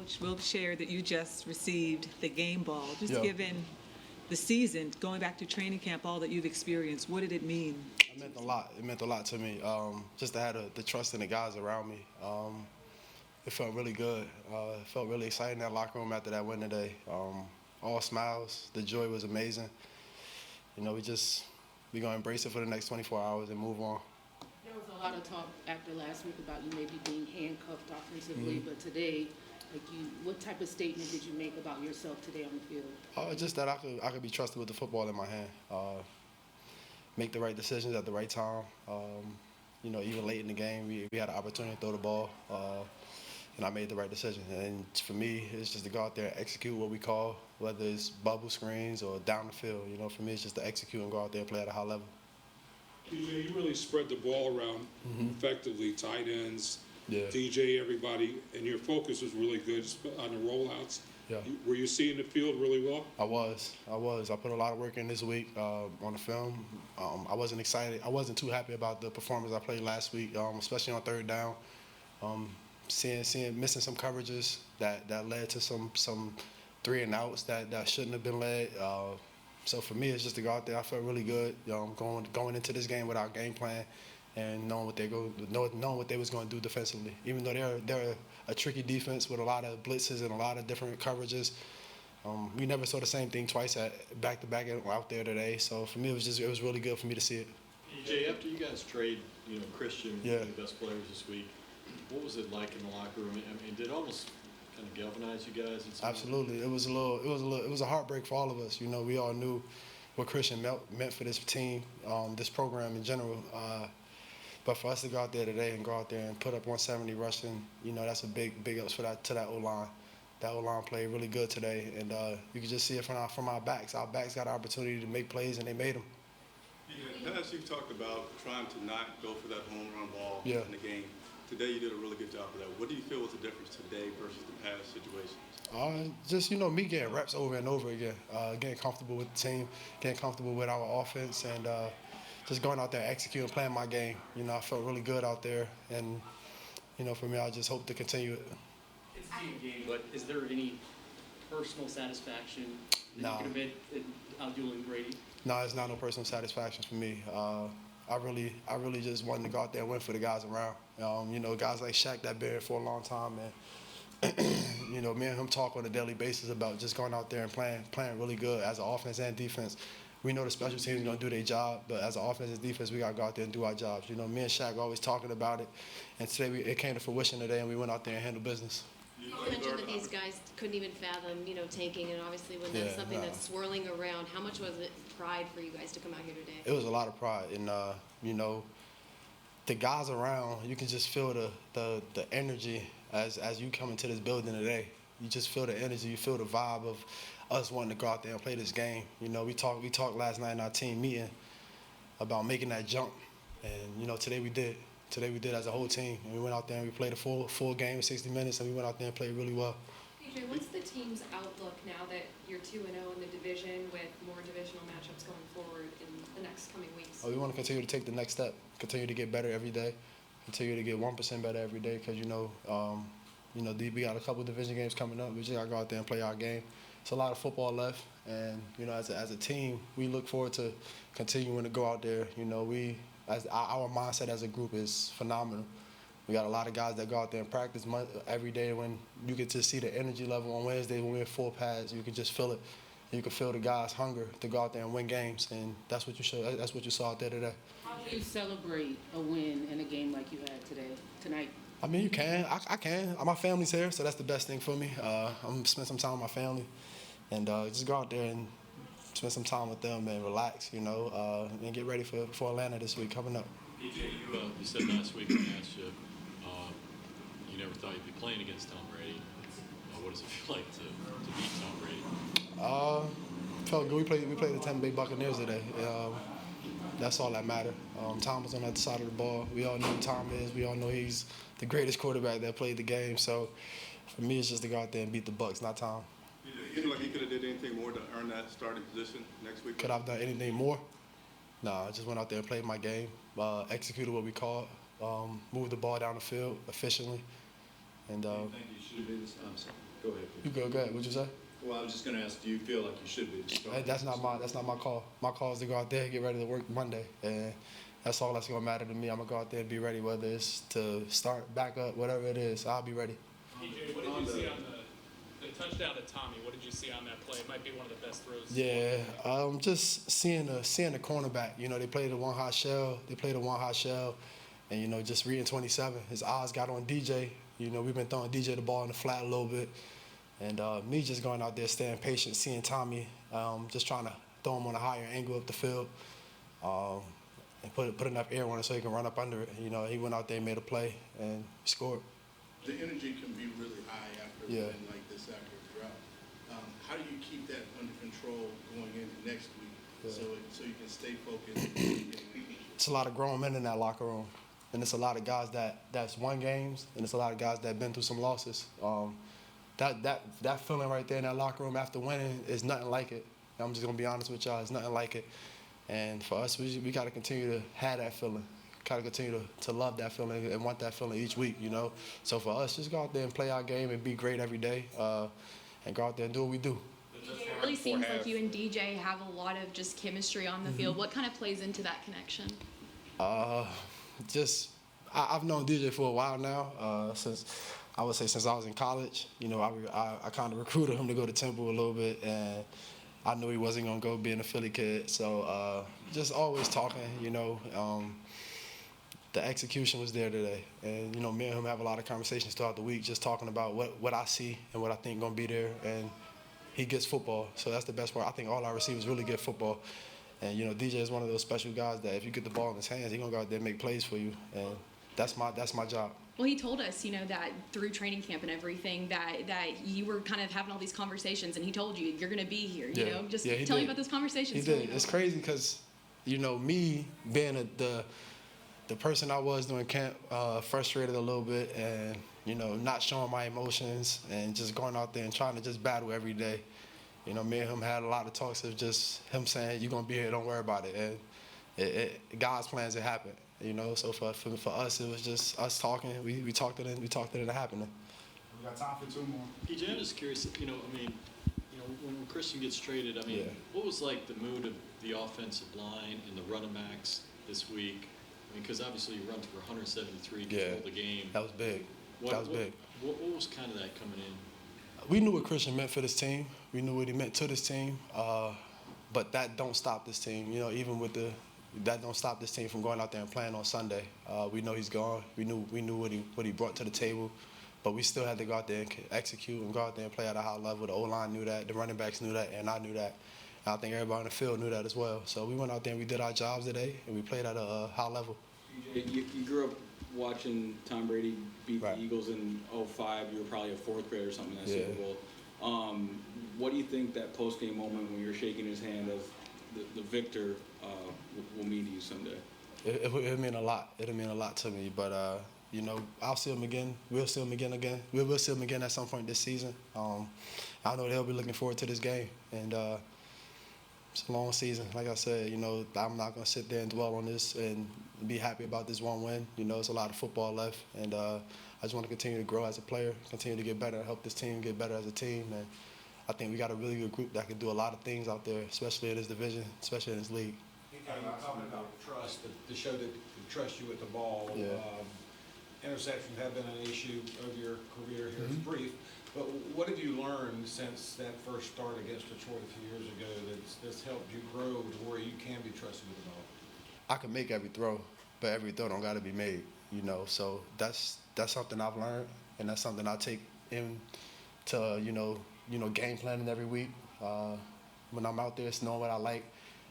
Coach will share that you just received the game ball. Just Yeah. given the season, going back to training camp, all that you've experienced, what did it mean? It meant a lot. It meant a lot to me. Just to have the trust in the guys around me. It felt really good. It felt really exciting in that locker room after that win today. All smiles. The joy was amazing. You know, we're going to embrace it for the next 24 hours and move on. There was a lot of talk after last week about you maybe being handcuffed offensively, but today, what type of statement did you make about yourself today on the field? Just that I could be trusted with the football in my hand. Make the right decisions at the right time. You know, even late in the game, we had an opportunity to throw the ball, and I made the right decision. And for me, it's just to go out there and execute what we call, whether it's bubble screens or down the field. You know, for me, it's just to execute and go out there and play at a high level. You really spread the ball around effectively, tight ends, Yeah. DJ, everybody, and your focus was really good on the rollouts. Yeah. Were you seeing the field really well? I was. I put a lot of work in this week on the film. I wasn't excited. I wasn't too happy about the performance I played last week, especially on third down. Seeing missing some coverages that led to some 3 and outs that shouldn't have been led. So for me, it's just to go out there. I felt really good, going into this game with our game plan and knowing what they was going to do defensively. Even though they're a tricky defense with a lot of blitzes and a lot of different coverages, we never saw the same thing twice at back-to-back out there today. So for me, it was really good for me to see it. EJ, after you guys trade, Christian, Yeah. one of the best players this week, what was it like in the locker room? I mean, did it almost kind of galvanize you guys? Absolutely, it was a heartbreak for all of us. You know, we all knew what Christian meant for this team, this program in general. But for us to go out there today and go out there and put up 170 rushing, that's a big ups to that O-line. That O-line played really good today, and you can just see it from our backs. Our backs got an opportunity to make plays, and they made them. In the past, you've talked about trying to not go for that home run ball Yeah. in the game. Today, you did a really good job of that. What do you feel was the difference today versus the past situations? Just me getting reps over and over again, getting comfortable with the team, getting comfortable with our offense, and just going out there executing, playing my game. I felt really good out there, and for me, I just hope to continue it. It's a team game, but is there any personal satisfaction that No. you can admit in outdueling Brady? No, it's not no personal satisfaction for me. I really just wanted to go out there and win for the guys around. Guys like Shaq that been here for a long time, and me and him talk on a daily basis about just going out there and playing really good as an offense and defense. We know the special teams are going to do their job, but as an offense and defense, we got to go out there and do our jobs. Me and Shaq always talking about it, and today it came to fruition today, and we went out there and handled business. You mentioned that these guys couldn't even fathom, tanking, and obviously when that's something that's swirling around, how much was it pride for you guys to come out here today? It was a lot of pride, and the guys around, you can just feel the energy as you come into this building today. You just feel the energy, you feel the vibe of us wanting to go out there and play this game. We talked last night in our team meeting about making that jump, and today we did. Today we did as a whole team, and we went out there and we played a full game, 60 minutes, and we went out there and played really well. PJ, what's the team's outlook now that you're 2-0 in the division with more divisional matchups going forward in the next coming weeks? We want to continue to take the next step, continue to get better every day, continue to get 1% better every day, because we got a couple of division games coming up. We just got to go out there and play our game. It's a lot of football left, and as a team, we look forward to continuing to go out there. Our mindset as a group is phenomenal. We got a lot of guys that go out there and practice every day. When you get to see the energy level on Wednesday when we're in full pads, you can just feel it. You can feel the guys' hunger to go out there and win games, and that's what you saw out there today. How do you celebrate a win in a game like you had tonight? I mean, you can. I can. My family's here, so that's the best thing for me. I'm gonna spend some time with my family, and just go out there and spend some time with them and relax, and get ready for Atlanta this week coming up. EJ, you said last week when I asked you, you never thought you'd be playing against Tom Brady. What does it feel like to beat Tom Brady? Felt good. We played the Tampa Bay Buccaneers today. That's all that mattered. Tom was on the other side of the ball. We all know who Tom is. We all know he's the greatest quarterback that played the game. So for me, it's just to go out there and beat the Bucs, not Tom. You feel like he could have did anything more to earn that starting position next week? Could I have done anything more? No, I just went out there and played my game, executed what we called, moved the ball down the field efficiently, And Do you think you should be this? I'm sorry. Go ahead. you go ahead. What'd you say? Well, I was just going to ask, do you feel like you should be the starter? Hey, that's not my call. My call is to go out there and get ready to work Monday, and that's all that's gonna matter to me. I'm gonna go out there and be ready, whether it's to start, back up, whatever it is. I'll be ready. PJ, what did you see on the touchdown to Tommy? What did you see on that play? It might be one of the best throws. Yeah, just seeing the cornerback. You know, they played a one hot shell. And you know, just reading 27, his eyes got on DJ. You know, we've been throwing DJ the ball in the flat a little bit. And me just going out there, staying patient, seeing Tommy, just trying to throw him on a higher angle up the field, and put enough air on it so he can run up under it. You know, he went out there and made a play and scored. The energy can be really high after a Yeah. win like this, after a drought. How do you keep that under control going into next week, Yeah. so you can stay focused and getting that? It's a lot of grown men in that locker room, and it's a lot of guys that's won games, and it's a lot of guys that been through some losses. That feeling right there in that locker room after winning is nothing like it. I'm just gonna be honest with y'all, it's nothing like it. And for us, we got to continue to have that feeling, got to continue to love that feeling and want that feeling each week, you know. So for us, just go out there and play our game and be great every day, and go out there and do what we do. It really seems like you and DJ have a lot of just chemistry on the field. What kind of plays into that connection? I've known DJ for a while now, since I was in college. You know, I kind of recruited him to go to Temple a little bit, and I knew he wasn't gonna go being a Philly kid. So just always talking, you know. The execution was there today, and you know, me and him have a lot of conversations throughout the week, just talking about what I see and what I think gonna be there. And he gets football, so that's the best part. I think all our receivers really get football. And, you know, DJ is one of those special guys that if you get the ball in his hands, he's going to go out there and make plays for you. And that's my job. Well, he told us, you know, that through training camp and everything, that you were kind of having all these conversations, and he told you, you're going to be here, you know? Just tell me about those conversations. He did. It's crazy because, you know, me being the person I was during camp, frustrated a little bit and, you know, not showing my emotions and just going out there and trying to just battle every day. You know, me and him had a lot of talks of just him saying, you're going to be here, don't worry about it. And God's plans, it happened, you know. So for us, it was just us talking. We talked it into happening. We got time for two more. PJ, I'm just curious, you know, I mean, you know, when Christian gets traded, I mean, what was like the mood of the offensive line and the running backs this week? I mean, because obviously you run for 173, control the game. That was big. That was big. What was kind of that coming in? We knew what Christian meant for this team. We knew what he meant to this team. But that don't stop this team. You know, even with that don't stop this team from going out there and playing on Sunday. We know he's gone. We knew what he brought to the table. But we still had to go out there and execute and go out there and play at a high level. The O-line knew that. The running backs knew that. And I knew that. And I think everybody on the field knew that as well. So we went out there and we did our jobs today, and we played at a high level. You grew up watching Tom Brady beat the Eagles in 2005. You were probably a fourth grader or something in that Super Bowl. What do you think that post-game moment when you're shaking his hand as the victor will mean to you someday? It'll mean a lot. It'll mean a lot to me. But, you know, I'll see him again. We'll see him again. We'll see him again at some point this season. I know they'll be looking forward to this game. And it's a long season. Like I said, you know, I'm not going to sit there and dwell on this and be happy about this one win. You know, it's a lot of football left. And I just want to continue to grow as a player, continue to get better, help this team get better as a team. And I think we got a really good group that can do a lot of things out there, especially in this division, especially in this league. Talking about trust, to show that they trust you with the ball. Interceptions have been an issue of your career here. It's brief, but what have you learned since that first start against Detroit a few years ago that's helped you grow to where you can be trusted with the ball? I can make every throw, but every throw don't got to be made, you know. So that's something I've learned, and that's something I take into you know game planning every week. When I'm out there, it's knowing what I like.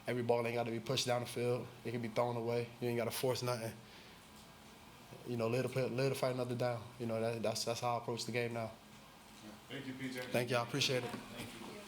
Every ball ain't got to be pushed down the field. It can be thrown away. You ain't got to force nothing. You know, let the fight another down. You know, that's how I approach the game now. Thank you, PJ. Thank you. I appreciate it. Thank you.